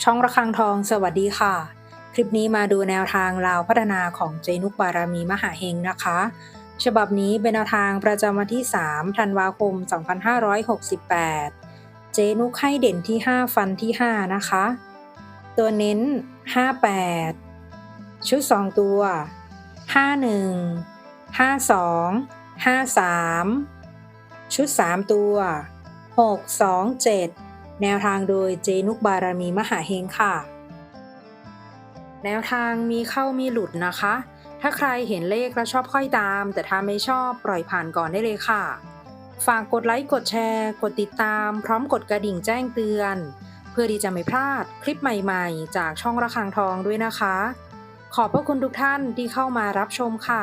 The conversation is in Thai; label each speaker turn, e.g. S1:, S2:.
S1: ช่องระฆังทองสวัสดีค่ะคลิปนี้มาดูแนวทางราวพัฒนาของเจนุกบารมีมหาเฮงนะคะฉบับนี้เป็นแนวทางประจำวันที่3ธันวาคม2568เจนุกให้เด่นที่ 5ฟันที่5นะคะตัวเน้น58ชุด2ตัว51 52 53ชุด3ตัว627แนวทางโดยเจนุกบารมีมหาเฮงค่ะแนวทางมีเข้ามีหลุดนะคะถ้าใครเห็นเลขแล้วชอบค่อยตามแต่ถ้าไม่ชอบปล่อยผ่านก่อนได้เลยค่ะฝากกดไลค์กดแชร์กดติดตามพร้อมกดกระดิ่งแจ้งเตือนเพื่อที่จะไม่พลาดคลิปใหม่ๆจากช่องระฆังทองด้วยนะคะขอบพระคุณทุกท่านที่เข้ามารับชมค่ะ